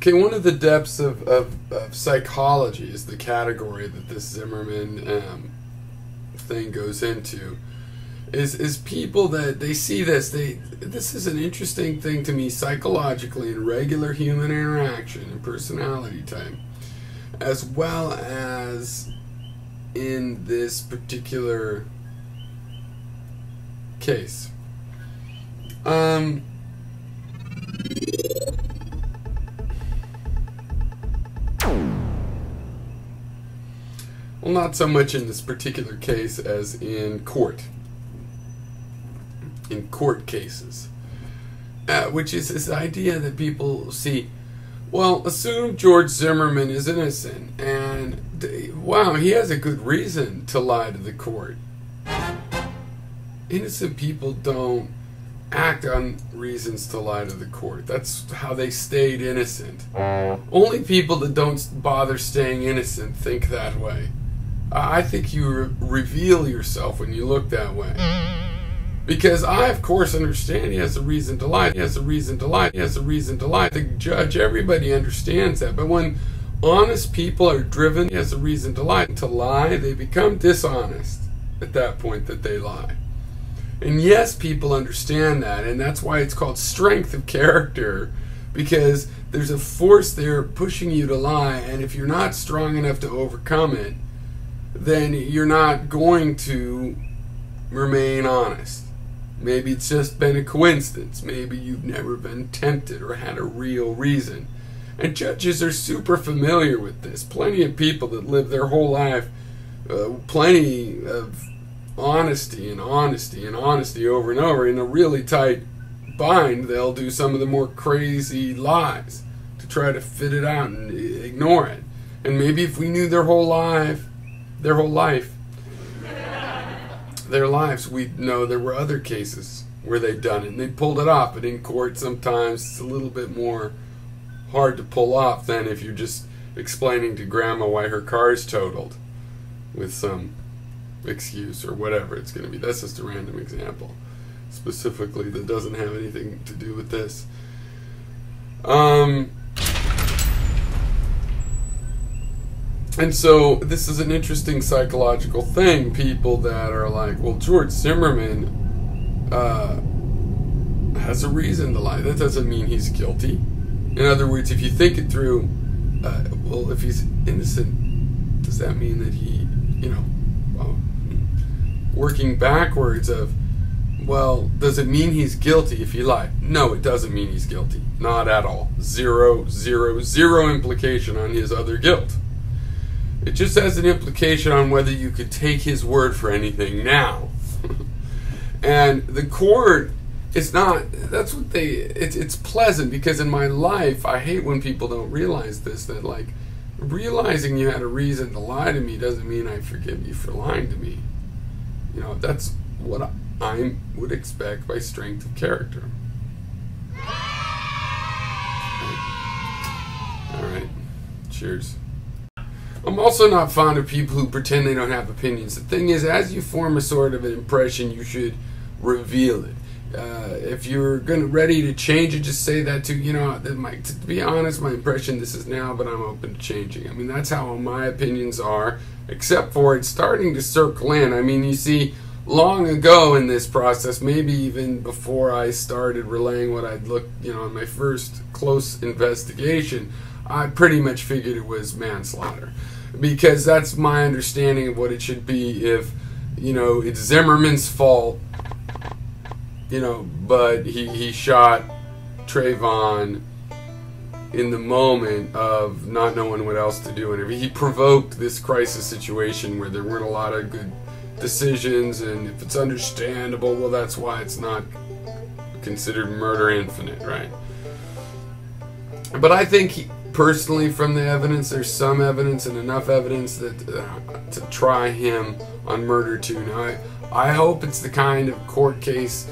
Okay, one of the depths of psychology is the category that this Zimmerman thing goes into. Is people that they see this, this is an interesting thing to me psychologically in regular human interaction and personality type, as well as in this particular case. Well, not so much in this particular case as in court cases, which is this idea that people see, well, assume George Zimmerman is innocent, and wow, he has a good reason to lie to the court. Innocent people don't act on reasons to lie to the court. That's how they stayed innocent. Only people that don't bother staying innocent think that way. I think you reveal yourself when you look that way. Because I, of course, understand he has a reason to lie. He has a reason to lie. He has a reason to lie. The judge, everybody understands that. But when honest people are driven, he has a reason to lie. To lie, they become dishonest at that point that they lie. And yes, people understand that. And that's why it's called strength of character. Because there's a force there pushing you to lie. And if you're not strong enough to overcome it, then you're not going to remain honest. Maybe it's just been a coincidence. Maybe you've never been tempted or had a real reason. And judges are super familiar with this. Plenty of people that live their whole life, plenty of honesty and honesty and honesty over and over. In a really tight bind, they'll do some of the more crazy lies to try to fit it out and ignore it. And maybe if we knew their lives, we'd know there were other cases where they'd done it and they pulled it off. But in court, sometimes it's a little bit more hard to pull off than if you're just explaining to grandma why her car's totaled with some excuse or whatever it's going to be. That's just a random example, specifically, that doesn't have anything to do with this. And so this is an interesting psychological thing. People that are like, well, George Zimmerman has a reason to lie. That doesn't mean he's guilty. In other words, if you think it through, well, if he's innocent, does that mean that he, working backwards of, well, does it mean he's guilty if he lied? No, it doesn't mean he's guilty. Not at all. Zero implication on his other guilt. It just has an implication on whether you could take his word for anything now. And the court, it's not, that's what it's pleasant, because in my life, I hate when people don't realize this, that like, realizing you had a reason to lie to me doesn't mean I forgive you for lying to me. That's what I would expect by strength of character. Alright, cheers. I'm also not fond of people who pretend they don't have opinions. The thing is, as you form a sort of an impression, you should reveal it. If you're ready to change it, just say that too. To be honest, my impression this is now, but I'm open to changing. I mean, that's how my opinions are, except for it's starting to circle in. I mean, you see, long ago in this process, maybe even before I started relaying what I'd looked, in my first close investigation, I pretty much figured it was manslaughter. Because that's my understanding of what it should be if, it's Zimmerman's fault, but he shot Trayvon in the moment of not knowing what else to do. And he provoked this crisis situation where there weren't a lot of good decisions, and if it's understandable, well, that's why it's not considered murder infinite, right? But I think personally, from the evidence, there's some evidence and enough evidence that to try him on murder too. Now, I hope it's the kind of court case,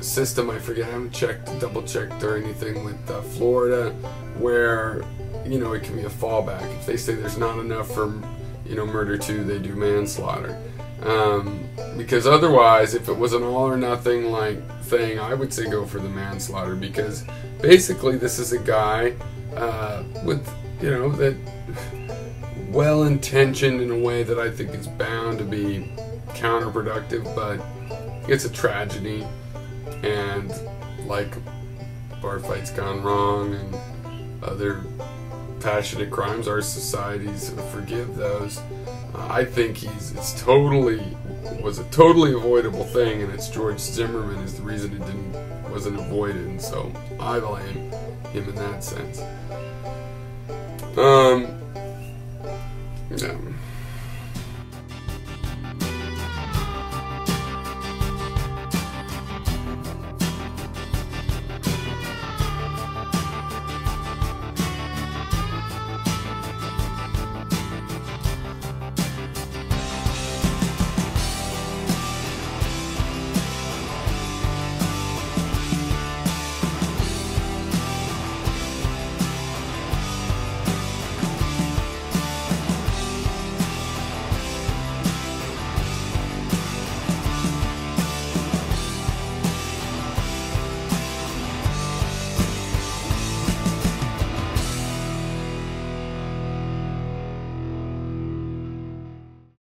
system, I forget, I haven't double-checked or anything with Florida, where, it can be a fallback. If they say there's not enough for, murder two, they do manslaughter. Because otherwise, if it was an all or nothing like thing, I would say go for the manslaughter, because basically this is a guy with, you know, that well-intentioned in a way that I think is bound to be counterproductive, but it's a tragedy, and like bar fights gone wrong and other passionate crimes, our societies forgive those. I think was a totally avoidable thing, and it's George Zimmerman is the reason it wasn't avoided, and so I blame him in that sense. Yeah.